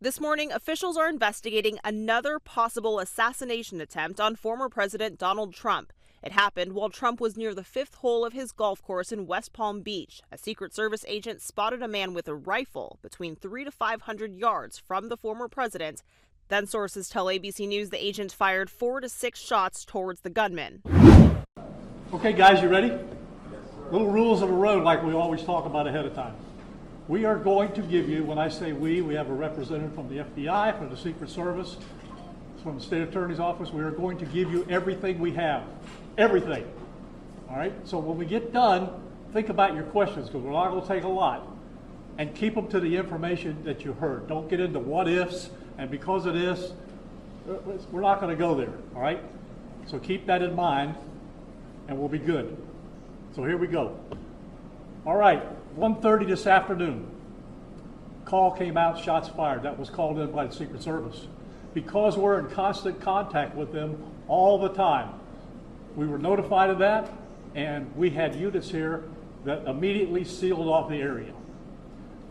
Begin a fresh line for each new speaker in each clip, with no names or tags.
This morning, officials are investigating another possible assassination attempt on former President Donald Trump. It happened while Trump was near the fifth hole of his golf course in West Palm Beach. A Secret Service agent spotted a man with a rifle between 300 to 500 yards from the former president. Then sources tell ABC News the agent fired 4 to 6 shots towards the gunman.
Okay, guys, you ready? Little rules of the road like we always talk about ahead of time. We are going to give you, when I say we have a representative from the FBI, from the Secret Service, from the State Attorney's Office. We are going to give you everything we have. Everything. All right? So when we get done, think about your questions, because we're not going to take a lot. And keep them to the information that you heard. Don't get into what ifs, and because of this, we're not going to go there. All right? So keep that in mind, and we'll be good. So here we go. All right, 1:30 this afternoon. Call came out, shots fired. That was called in by the Secret Service. Because we're in constant contact with them all the time, we were notified of that, and we had units here that immediately sealed off the area.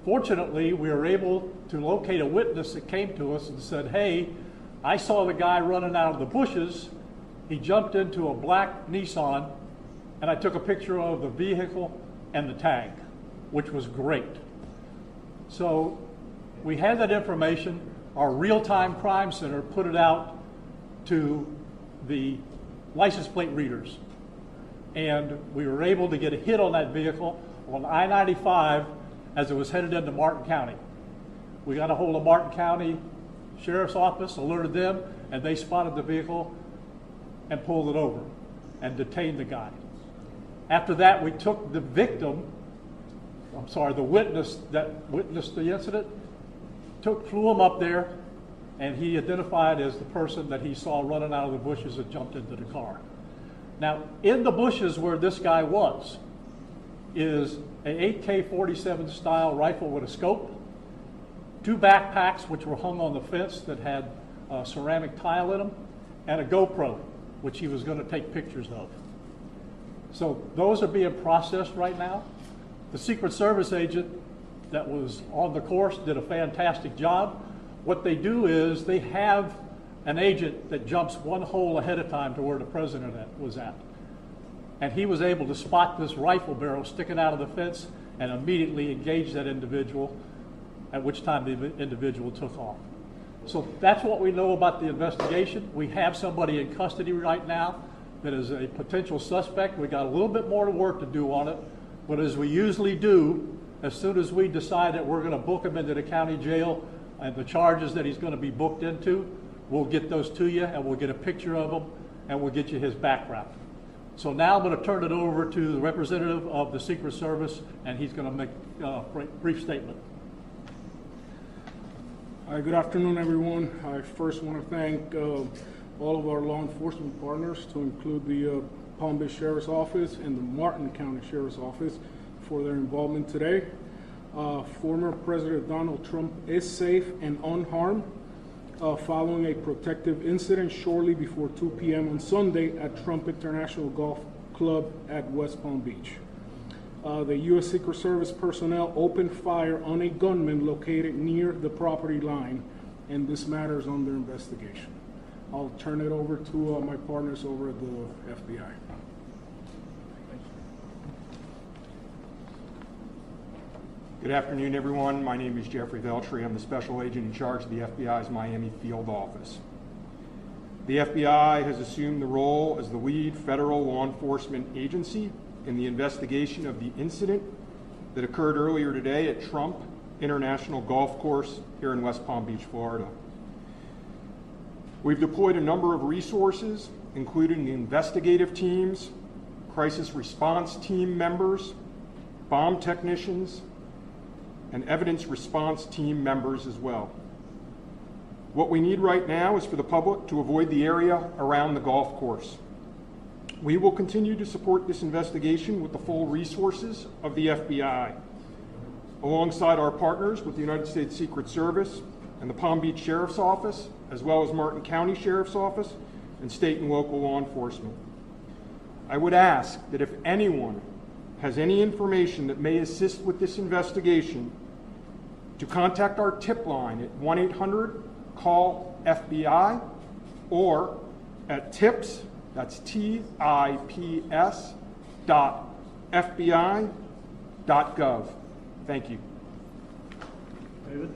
Fortunately, we were able to locate a witness that came to us and said, hey, I saw the guy running out of the bushes. He jumped into a black Nissan, and I took a picture of the vehicle and the tag, which was great. So we had that information. Our real-time crime center put it out to the license plate readers. And we were able to get a hit on that vehicle on I-95 as it was headed into Martin County. We got a hold of Martin County Sheriff's Office, alerted them, and they spotted the vehicle and pulled it over and detained the guy. After that, we took the the witness that witnessed the incident, flew him up there, and he identified as the person that he saw running out of the bushes and jumped into the car. Now, in the bushes where this guy was is an AK-47 style rifle with a scope, 2 backpacks which were hung on the fence that had ceramic tile in them, and a GoPro, which he was going to take pictures of. So those are being processed right now. The Secret Service agent that was on the course did a fantastic job. What they do is they have an agent that jumps one hole ahead of time to where the president was at. And he was able to spot this rifle barrel sticking out of the fence and immediately engage that individual, at which time the individual took off. So that's what we know about the investigation. We have somebody in custody right now that is a potential suspect. We got a little bit more work to do on it, but as we usually do, as soon as we decide that we're going to book him into the county jail and the charges that he's going to be booked into, we'll get those to you and we'll get a picture of him and we'll get you his background. So now I'm going to turn it over to the representative of the Secret Service, and he's going to make a brief statement.
Hi, good afternoon, everyone. I first want to thank all of our law enforcement partners, to include the Palm Beach Sheriff's Office and the Martin County Sheriff's Office, for their involvement today. Former President Donald Trump is safe and unharmed following a protective incident shortly before 2 p.m. on Sunday at Trump International Golf Club at West Palm Beach. The U.S. Secret Service personnel opened fire on a gunman located near the property line, and this matter is under investigation. I'll turn it over to my partners over at the FBI.
Good afternoon, everyone. My name is Jeffrey Veltri. I'm the special agent in charge of the FBI's Miami field office. The FBI has assumed the role as the lead federal law enforcement agency in the investigation of the incident that occurred earlier today at Trump International Golf Course here in West Palm Beach, Florida. We've deployed a number of resources, including the investigative teams, crisis response team members, bomb technicians, and evidence response team members as well. What we need right now is for the public to avoid the area around the golf course. We will continue to support this investigation with the full resources of the FBI, alongside our partners with the United States Secret Service and the Palm Beach Sheriff's Office, as well as Martin County Sheriff's Office and state and local law enforcement. I would ask that if anyone has any information that may assist with this investigation, To contact our tip line at 1-800-CALL-FBI or at tips, that's TIPS, FBI.gov. Thank you.
David?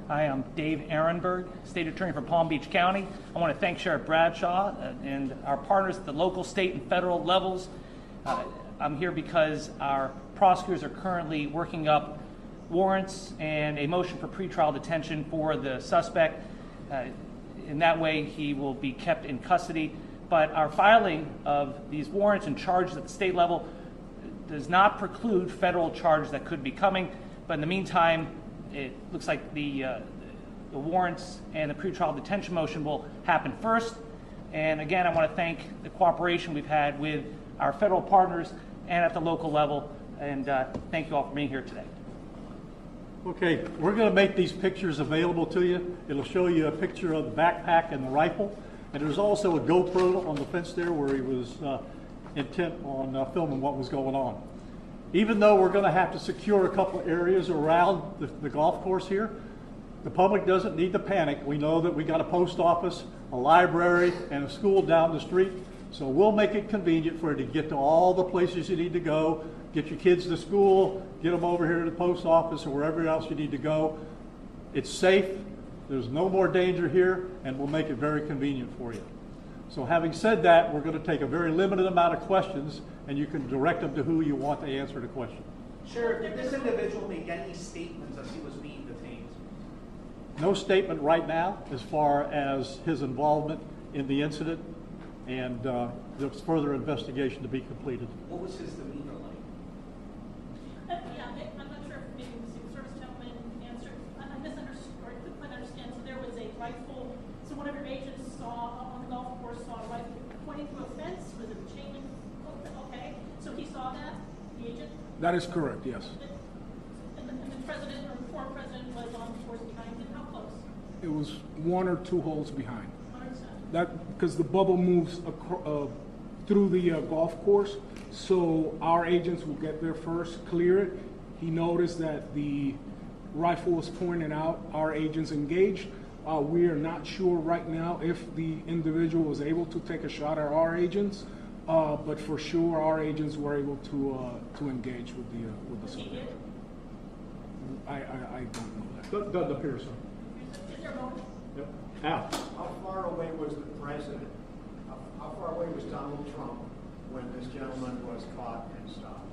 Hi, I'm Dave Ehrenberg, State Attorney for Palm Beach County. I want to thank Sheriff Bradshaw and our partners at the local, state, and federal levels. I'm here because our prosecutors are currently working up warrants and a motion for pretrial detention for the suspect. In that way, he will be kept in custody. But our filing of these warrants and charges at the state level does not preclude federal charges that could be coming. But in the meantime, it looks like the warrants and the pretrial detention motion will happen first. And again, I want to thank the cooperation we've had with our federal partners and at the local level. And thank you all for being here today.
Okay, we're going to make these pictures available to you. It'll show you a picture of the backpack and the rifle. And there's also a GoPro on the fence there where he was intent on filming what was going on. Even though we're going to have to secure a couple areas around the golf course here, the public doesn't need to panic. We know that we got a post office, a library, and a school down the street. So we'll make it convenient for you to get to all the places you need to go, get your kids to school, get them over here to the post office or wherever else you need to go. It's safe. There's no more danger here, and we'll make it very convenient for you. So having said that, we're going to take a very limited amount of questions, and you can direct them to who you want to answer the question.
Sheriff, did this individual make any statements as he was being detained?
No statement right now as far as his involvement in the incident, and there's further investigation to be completed.
What was his demeanor like?
Yeah, I'm not sure if maybe the Secret Service gentleman answered. I misunderstood, or I couldn't quite understand. So there was a rifle. So one of your agents saw on the golf course saw a rifle pointing to a fence. Was it a chain link? Okay, so he saw that, the agent.
That is correct, yes.
And the president or former president was on the course behind him. How close?
It was 1 or 2 holes behind.
100%.
That because the bubble moves through the golf course, so our agents will get there first, clear it. He noticed that the rifle was pointed out. Our agents engaged. We are not sure right now if the individual was able to take a shot at our agents, but for sure our agents were able to engage with the subject. I don't know that.
Doesn't appear so.
Is there a moment?
Yep. Al.
How far away was the president? How far away was Donald Trump when this gentleman was caught and stopped?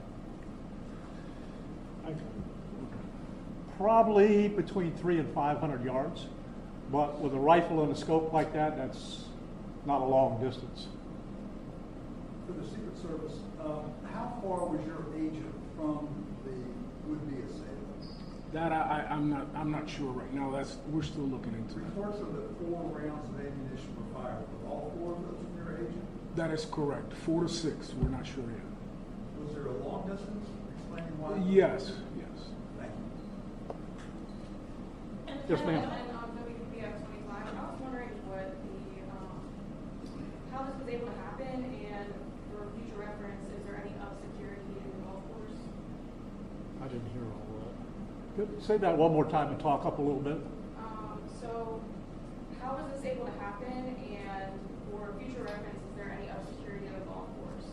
Probably between 300 and 500 yards, but with a rifle and a scope like that, that's not a long distance.
For the Secret Service, how far was your agent from the would-be assailant?
That I'm not sure right now. We're still looking into it.
Reports of the 4 rounds of ammunition were fired. Were all 4 of those from your agent?
That is correct. 4 to 6. We're not sure yet.
Was there a long distance? Explaining why?
Yes.
Thank you.
Yes, ma'am.
I was wondering what how this was able to happen, and for future reference, is there any security in the golf course?
I didn't hear all that. Good. Say that one more time and talk up a little bit.
So how was this able to happen, and for future reference, is there any security in the golf course?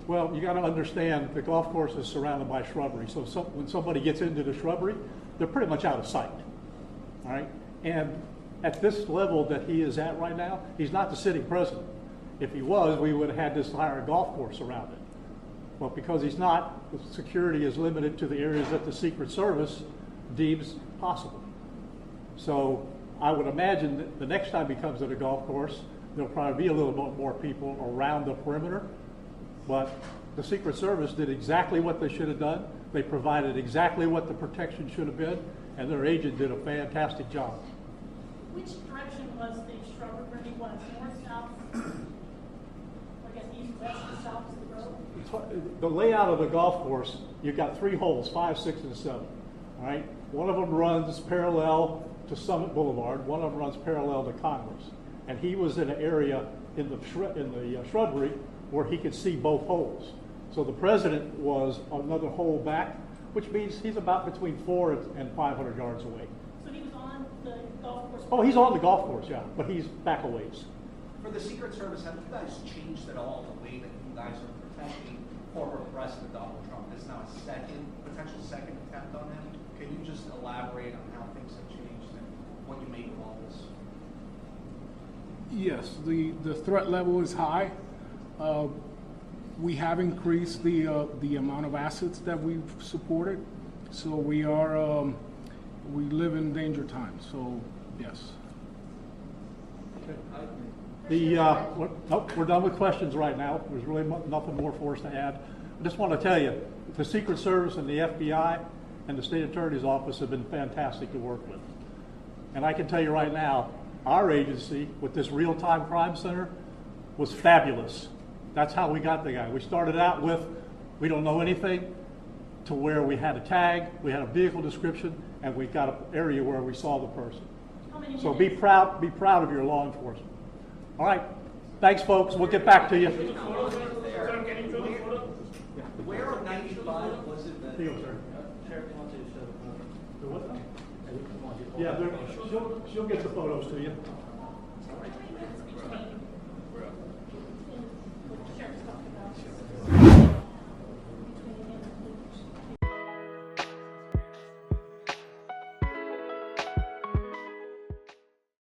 Well, you got to understand the golf course is surrounded by shrubbery. So when somebody gets into the shrubbery, they're pretty much out of sight. All right? And at this level that he is at right now, he's not the sitting president. If he was, we would have had this entire golf course around it. But because he's not, the security is limited to the areas that the Secret Service deems possible. So I would imagine that the next time he comes to the golf course, there'll probably be a little bit more people around the perimeter. But the Secret Service did exactly what they should have done. They provided exactly what the protection should have been, and their agent did a fantastic job.
Which direction was the shrubbery where he was? North, south? I guess east, west, and south is the road?
The layout of the golf course, you've got 3 holes, 5, 6, and 7. All right? One of them runs parallel to Summit Boulevard. One of them runs parallel to Congress. And he was in an area in the shrubbery where he could see both holes. So the president was another hole back. which means he's about between 400 and 500 yards away.
So he was on the golf course?
Oh, he's on the golf course, yeah, but he's back a ways.
For the Secret Service, have you guys changed at all the way that you guys are protecting former President Donald Trump? This is now a potential second attempt on him. Can you just elaborate on how things have changed and what you make of all this?
Yes, the threat level is high. We have increased the amount of assets that we've supported, so we live in danger times. So yes.
Nope, we're done with questions right now. There's really nothing more for us to add. I just want to tell you, the Secret Service and the FBI and the State Attorney's Office have been fantastic to work with. And I can tell you right now, our agency with this real-time crime center was fabulous. That's how we got the guy. We started out with, we don't know anything, to where we had a tag, we had a vehicle description, and we got an area where we saw the person. So be proud of your law enforcement. All right, thanks, folks. We'll get back to you.
Where on 95 was it that?
Yeah, she'll get the photos to you.